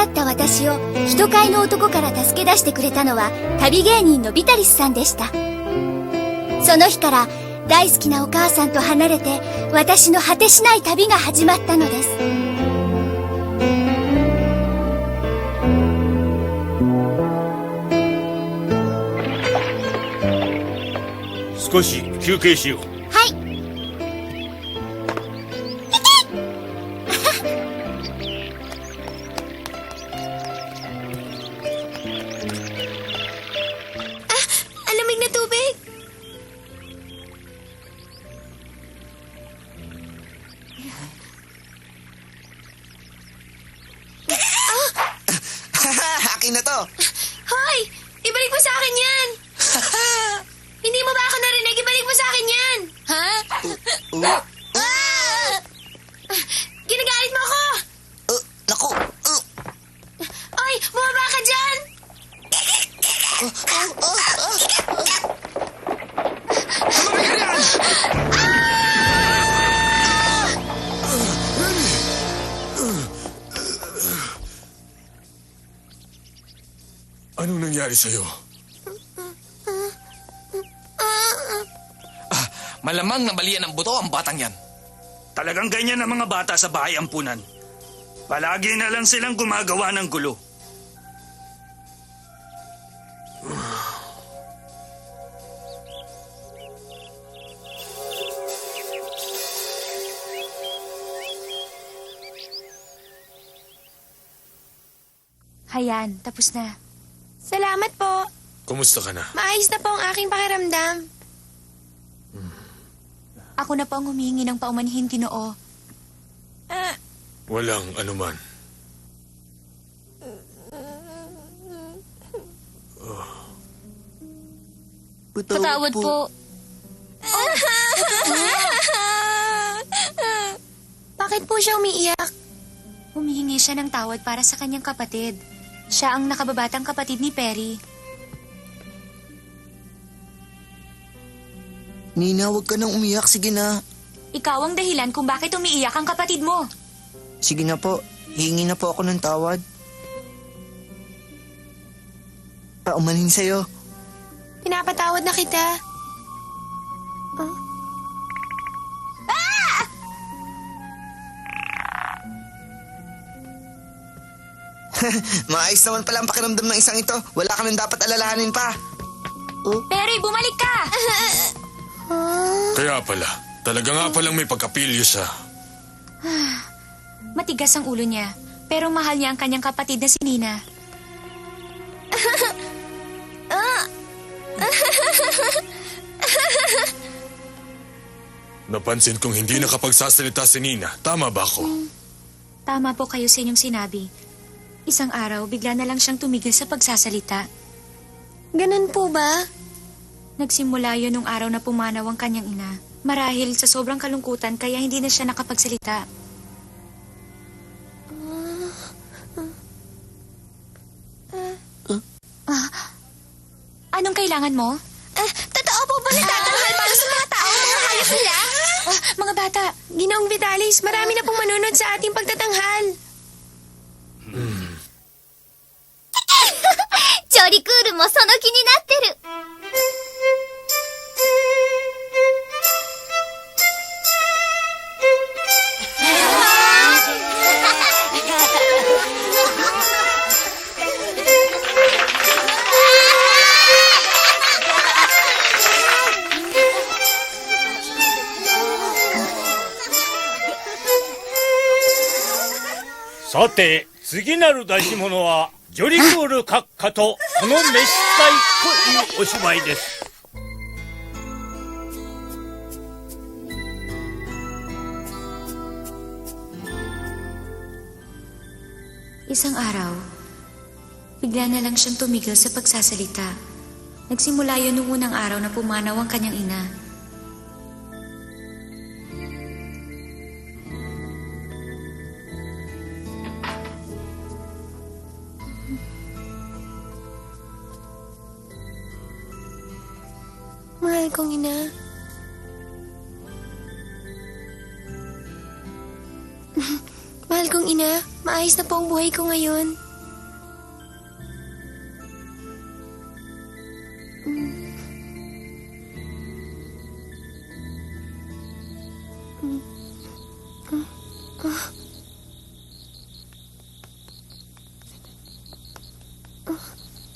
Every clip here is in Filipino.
だった私を人飼いの男から助け出してくれたのは旅芸人のビタリスさんでした。その日から大好きなお母さんと離れて私の果てしない旅が始まったのです。少し休憩しよう。はい。Alamig na tubig. Akin na to. Hoy! Ibalik mo sa akin yan! Hindi mo ba ako narinig? Ibalik mo sa akin yan! Ha? Ginagalit mo ako! Naku. Oy! Bumaba ka dyan! Anong nangyari sa'yo? Malamang nabalian ng buto ang batang yan. Talagang ganyan ang mga bata sa bahay ampunan. Palagi na lang silang gumagawa ng gulo. Hayan, tapos na. Salamat po. Kumusta ka na? Maayos na po ang aking pakiramdam. Ako na po ang humingi ng paumanhin, Ginoo. Walang anuman. Patawad po. Bakit po siya umiiyak? Humihingi siya ng tawad para sa kanyang kapatid. Siya ang nakababatang kapatid ni Perry. Nina, huwag ka nang umiyak. Sige na. Ikaw ang dahilan kung bakit umiiyak ang kapatid mo. Sige na po. Hihingi na po ako ng tawad. Paumanhin sa'yo. Pinapatawad na kita. Maayos naman pala ang pakiramdam ng isang ito. Wala ka nang dapat alalahanin pa. Perry, bumalik ka! Kaya pala, talaga nga palang may pagkapilyo siya. Matigas ang ulo niya, pero mahal niya ang kanyang kapatid na si Nina. Napansin kong hindi nakapagsasalita si Nina. Tama ba ako? Tama po kayo sa inyong sinabi. Isang araw, bigla na lang siyang tumigil sa pagsasalita. Ganun po ba? Nagsimula yun nung araw na pumanaw ang kanyang ina. Marahil sa sobrang kalungkutan kaya hindi na siya nakapagsalita. Anong kailangan mo? Totoo po ba nagtatanghal para sa mga tao, mga hayop nila? Mga bata, Ginoong Vitalis, marami na pong manunod sa ating pagtatanghal. ジョリクールもその気になってる。さて、次なる出し物は、ジョリクール閣下とこの召使いというお芝居です。Isang araw, bigla na lang siyang tumigil sa pagsasalita. Nagsimula yun nung unang araw na pumanaw ang kanyang ina. Mahal kong ina. Mahal kong ina, maayos na po ang buhay ko ngayon.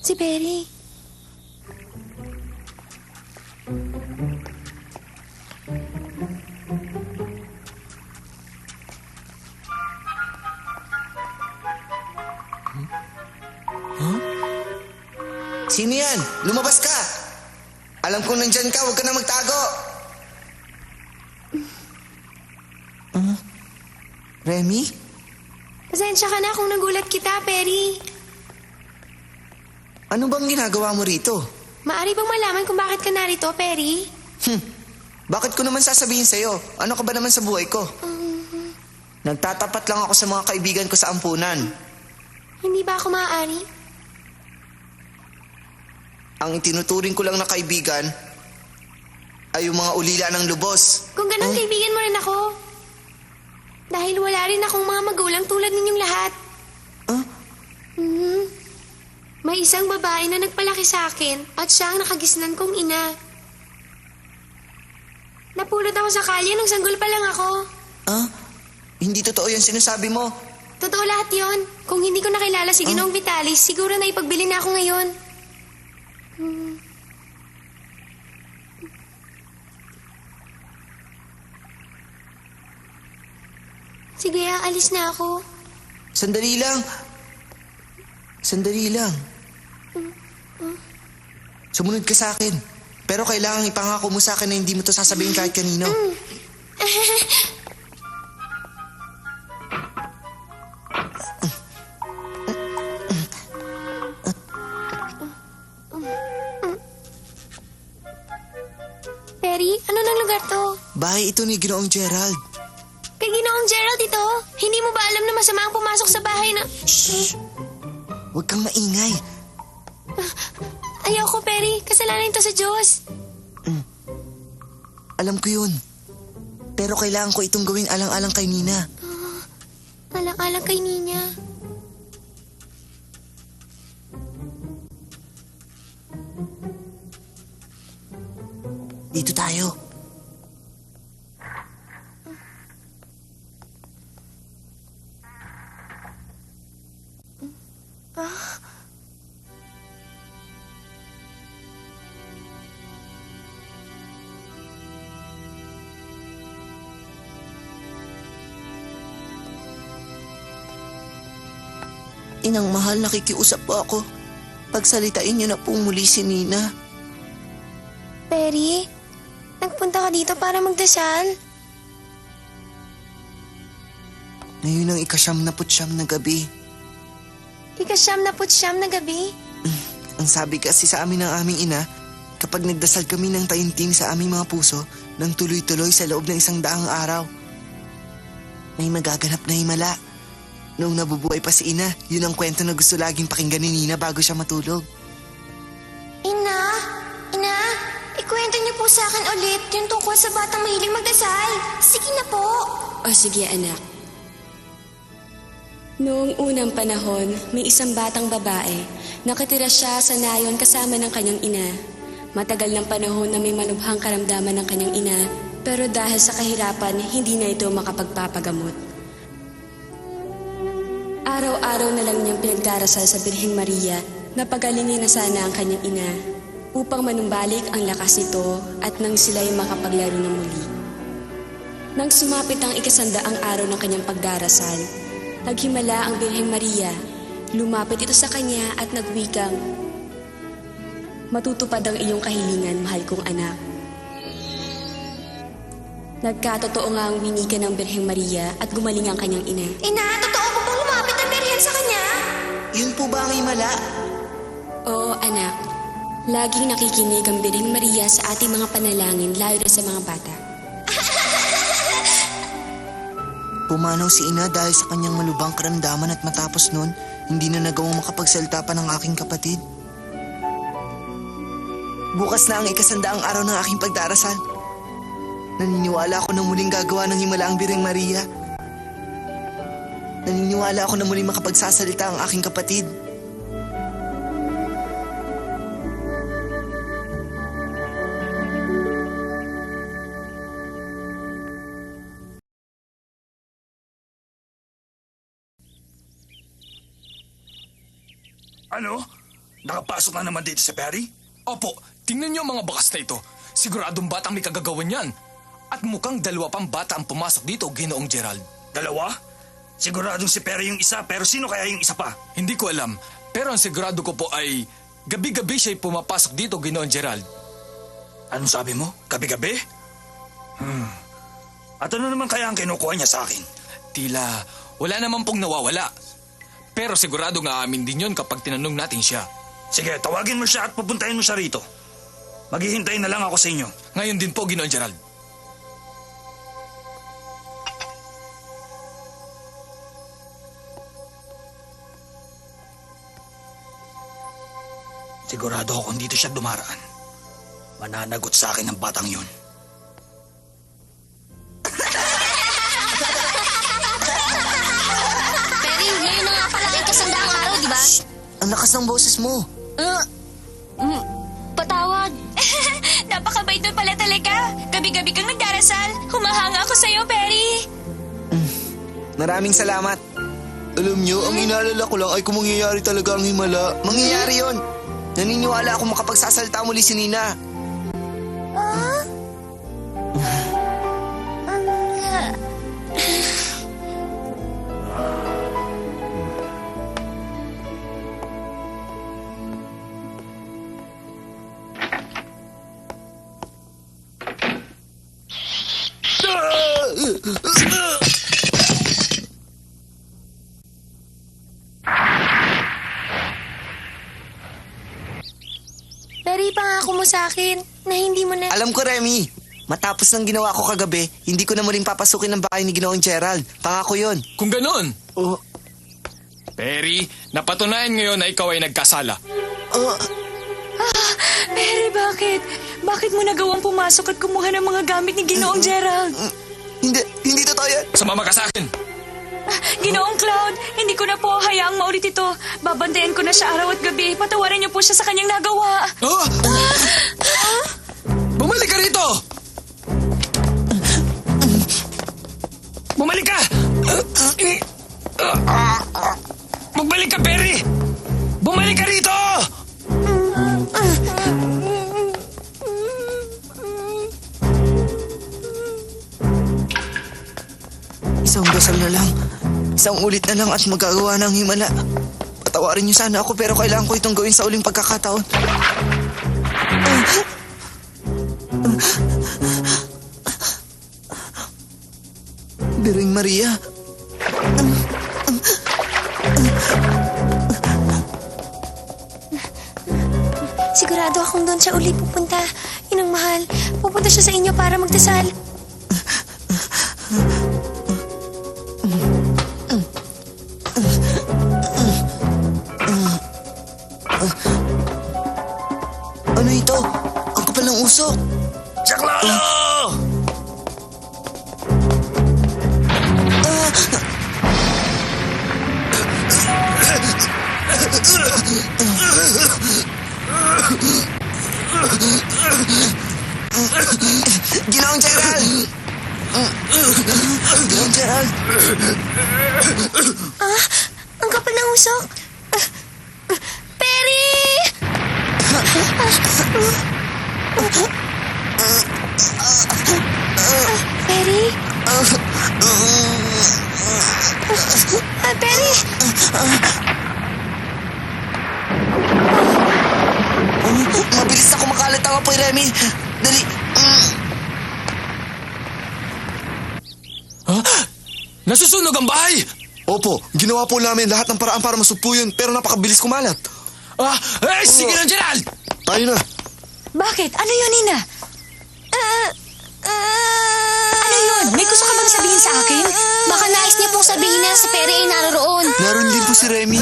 Si Perry. Sino yan? Lumabas ka! Alam kong nandyan ka, huwag ka na magtago! Remy? Pasensya ka na kung nagulat kita, Perry. Ano bang ginagawa mo rito? Maari bang malaman kung bakit ka narito, Perry? Bakit ko naman sasabihin sa'yo? Ano ka ba naman sa buhay ko? Nagtatapat lang ako sa mga kaibigan ko sa ampunan. Hindi ba ako maaari? Ang itinuturing ko lang na kaibigan ay yung mga ulila ng lubos. Kung ganun, kaibigan mo rin ako. Dahil wala rin akong mga magulang tulad ninyong lahat. May isang babae na nagpalaki sa akin at siya ang nakagisnan kong ina. Napulot ako sa kalye nung sanggol pa lang ako. Hindi totoo yung sinasabi mo. Totoo lahat yon. Kung hindi ko nakilala si Ginoong Vitalis, siguro na ipagbili na ako ngayon. Sige, aalis na ako. Sandali lang. Sandali lang. Sumunod ka sa akin. Pero kailangan ipangako mo sa akin na hindi mo to sasabihin kahit kanino. Perry, ano nang lugar to? Bahay ito ni Ginoong Gerald. Kay Ginoong Gerald ito? Hindi mo ba alam na masama ang pumasok sa bahay na... Shh! Huwag kang maingay. Ayoko, Perry. Kasalanan ito sa Diyos. Alam ko yun. Pero kailangan ko itong gawing alang-alang kay Nina. Alang-alang kay Nina. Dito tayo. Inang mahal, nakikiusap po ako. Pagsalitain niyo na po muli si Nina. Perry, nagpunta ka dito para magdasal? Ngayon ang ika-9 na gabi. Ika-9 na gabi? Ang sabi kasi sa amin ng aming ina, kapag nagdasal kami ng taimtim sa aming mga puso, nang tuloy-tuloy sa loob ng 100 araw, may magaganap na himala. Noong nabubuhay pa si ina, yun ang kwento na gusto laging pakinggan ni Nina bago siya matulog. Ina, ikwento niyo po sa akin ulit yung tungkol sa batang mahilig magdasal. Sige na po. O sige anak. Noong unang panahon, may isang batang babae. Nakatira siya sa nayon kasama ng kanyang ina. Matagal ng panahon na may malubhang karamdaman ng kanyang ina, pero dahil sa kahirapan, hindi na ito makapagpapagamot. Araw-araw na lang niyang pinagdarasal sa Birheng Maria na pagalingin na sana ang kanyang ina upang manumbalik ang lakas nito at nang sila'y makapaglaro ng muli. Nang sumapit ang 100 araw ng kanyang pagdarasal, naghimala ang Birheng Maria. Lumapit ito sa kanya at nagwikang, "Matutupad ang iyong kahilingan, mahal kong anak." Nagkatotoo nga ang winika ng Birheng Maria at gumaling ang kanyang ina. Ina, totoo po bang lumapit ang Birhen sa kanya? Yun po ba ang himala? Oo, anak. Laging nakikinig ang Birheng Maria sa ating mga panalangin, lalo na sa mga bata. Pumanaw si ina dahil sa kanyang malubhang karamdaman at matapos nun, hindi na nagawang makapagsalita pa ng aking kapatid. Bukas na ang 100 araw ng aking pagdarasal. Naniniwala ako na muling gagawa ng himala ang Birheng Maria. Naniniwala ako na muling makapagsasalita ang aking kapatid. Ano? Nakapasok na naman dito si Perry? Opo, tingnan niyo ang mga bakas na ito. Siguradong batang may kagagawan yan. At mukhang dalawa pang bata ang pumasok dito, Ginoong Gerald. Dalawa? Siguradong si Perry yung isa, pero sino kaya yung isa pa? Hindi ko alam, pero ang sigurado ko po ay gabi-gabi siya'y pumapasok dito, Ginoong Gerald. Anong sabi mo? Gabi-gabi? At ano naman kaya ang kinukuha niya sa akin? Tila, wala naman pong nawawala. Pero sigurado nga amin din yon kapag tinanong natin siya. Sige, tawagin mo siya at pupuntahin mo siya rito. Maghihintay na lang ako sa inyo. Ngayon din po, Ginoong Gerald. Sigurado ako kung dito siya dumaraan. Mananagot sa akin ang batang yun. Perry, ngayon na nga pala ang kasandaang araw, di ba? Ang lakas ng boses mo. Patawad. Napakabait mo pala talaga. Gabi-gabi kang nagdarasal. Humahanga ako sa'yo, Perry. Maraming salamat. Alam niyo, ang inaalala ko lang ay kung mangyayari talaga ang himala. Mangyayari yon. Naniniwala ako makapagsasalita muli si Nina. Perry, pangako mo sa akin na hindi mo na... Alam ko, Remy. Matapos ng ginawa ko kagabi, hindi ko na muling papasukin ang bahay ni Ginoong Gerald. Pangako yon. Kung ganon, Oh, Perry, napatunayan ngayon na ikaw ay nagkasala. Perry, bakit? Bakit mo nagawang pumasok at kumuha ng mga gamit ni Ginoong Gerald? hindi totoo yan. Sumama ka sa akin. Ginoong Cloud, hindi ko na po hayaang maulit ito. Babantayan ko na siya araw at gabi. Patawarin niyo po siya sa kanyang nagawa. Oh! Bumalik ka rito! Bumalik ka! Magbalik ka, Perry! Bumalik ka rito! Isang dasal na lang. Isang ulit na lang at magagawa ng himala. Patawarin niyo sana ako pero kailangan ko itong gawin sa uling pagkakataon. Biring Maria. Sigurado akong doon siya uli pupunta. Inang mahal, pupunta siya sa inyo para magdasal. Ano ito? Ang kapal ng usok. Saklalo! Ginoong Gerald! Ginoong Gerald! Ang kapal ng usok. Perry! Perry? Perry? Mabilis na kumakalat ang apoy, Remy. Dali. Nasusunog ang bahay! Opo, ginawa po namin lahat ng paraan para masugpo yun, pero napakabilis kumalat. Sige na, Gerald! Tayo na. Bakit? Ano yun, Nina? Ano yun? May gusto ka bang sabihin sa akin? Baka nais niya pong sabihin na si Perry ay naroon. Naroon din po si Remy.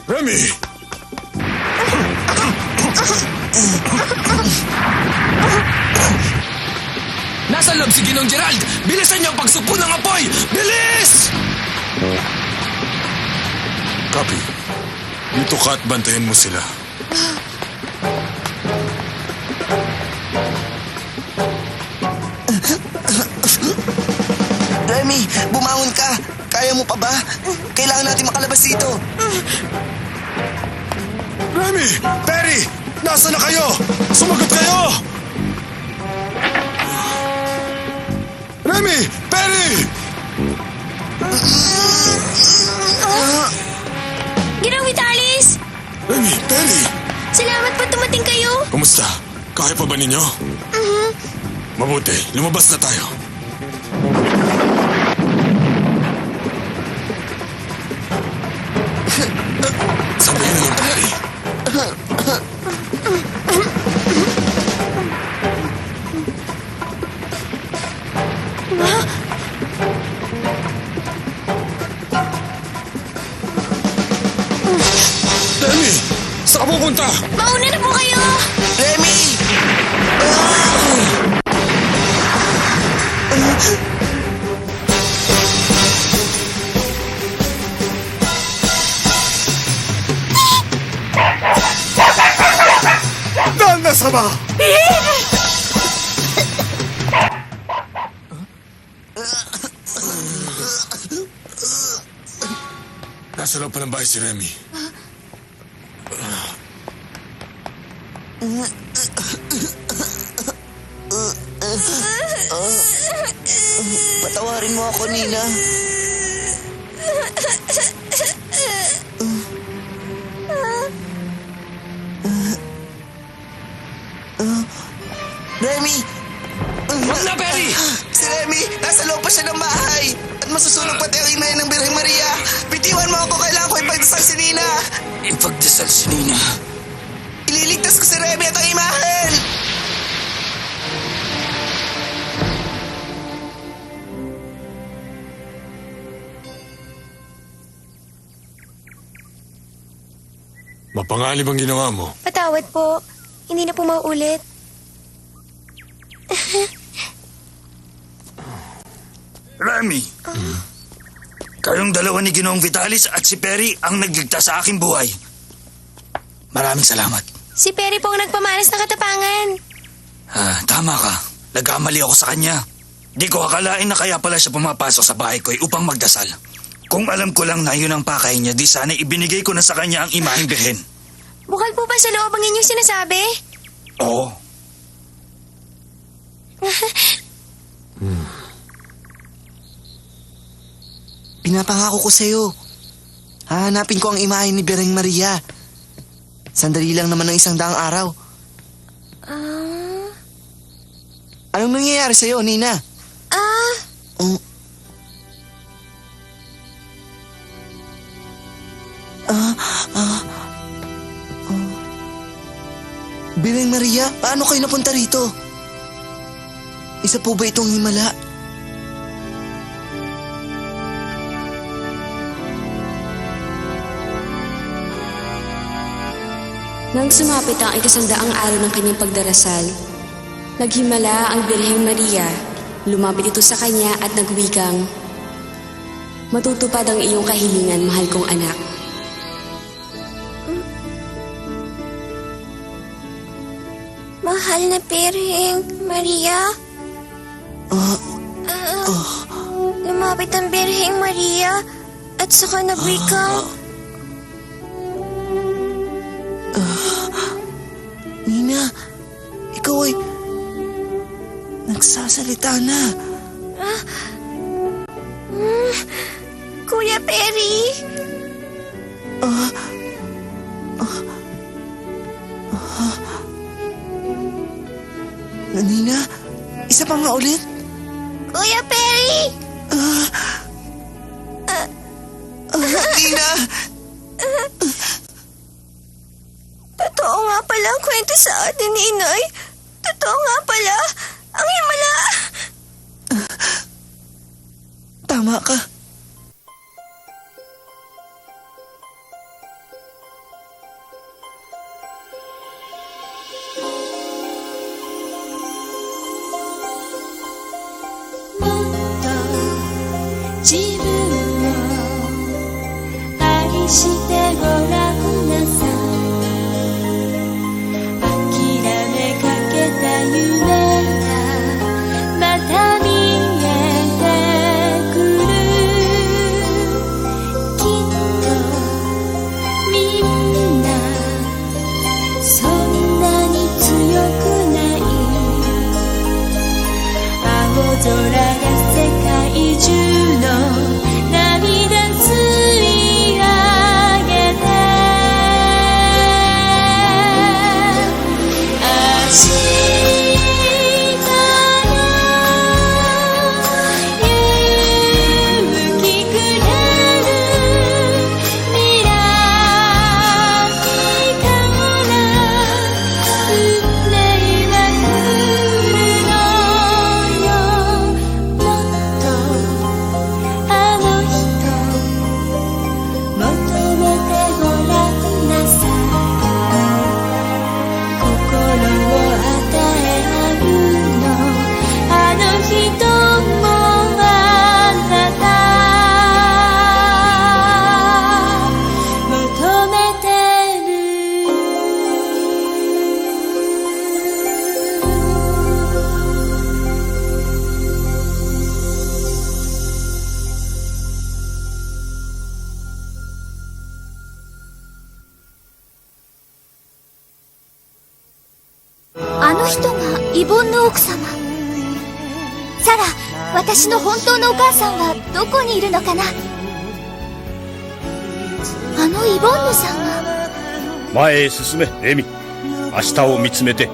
Remy! Nasa loob si Ginong Gerald! Bilisan niyo ang pagsugpo ng apoy! Bilis! Copy. Dito ka at bantayan mo sila. Remy, bumangon ka. Kaya mo pa ba? Kailangan natin makalabas dito. Remy! Perry! Nasaan na kayo? Sumagot kayo! Remy! Perry! Ginong Vitalis! Remy! Perry! Salamat po dumating kayo. Kumusta? Kaya pa ba ninyo? Mabuti, lumabas na tayo. Sabihin na lang, Perry. Remy! Saan ka pupunta? Mauna na po kayo. Remy! Nanda sama! Nasa loob pa ng bahay si Remy. Patawarin mo ako, Nina. Remy! Wag na, Perry! Si Remy, nasa loob pa siya ng bahay. At masusunog pati ang imahe ng Birheng Maria. Bitiwan mo ako, kailangan ko ipagdasal si Nina. Ipagdasal si Nina. Ililigtas ko si Remy at ang imahen. Mapanganib ang ginawa mo. Patawad po. Hindi na po mauulit. Remy, kayong dalawa ni Ginoong Vitalis at si Perry ang nagligtas sa aking buhay. Maraming salamat. Si Perry po ang nagpamalas ng katapangan. Tama ka. Nagkamali ako sa kanya. Di ko akalain na kaya pala siya pumapasok sa bahay ko upang magdasal. Kung alam ko lang na yun ang pakay niya, di sana ibinigay ko na sa kanya ang imaheng birhen. Bukal po ba sa loob ang inyong sinasabi? Oo. Pinapangako ko sa'yo. Hahanapin ko ang imahe ni Birheng Maria. Sandali lang naman ng 100 araw. Anong nangyayari sa'yo, Nina? Birheng Maria, paano kayo napunta rito? Isa po ba itong himala? Nang sumapit ang 100 araw ng kanyang pagdarasal, naghimala ang Birheng Maria, lumapit ito sa kanya at nagwikang, "Matutupad ang iyong kahilingan, mahal kong anak." Mahal na Birheng Maria? Lumapit ang Birheng Maria at saka nagwikang, Nina, ikaw ay nagsasalita na. Kuya Perry! Nina, isa pa nga ulit. Kuya Perry! Nina! Totoo nga pala ang kwento sa atin ni Inay. Totoo nga pala. Ang himala. Tama ka. 中の涙吸い上げて明日の勇気くれる未来から運命は来るのよもっとあの人求めてごらんなさい心を与え合うのあの人もあなた求めてあの人がイボンの奥様。サラ、私の本当のお母さんはどこにいるのかな。あのイボンヌさんが。前へ進め、エミ。明日を見つめて、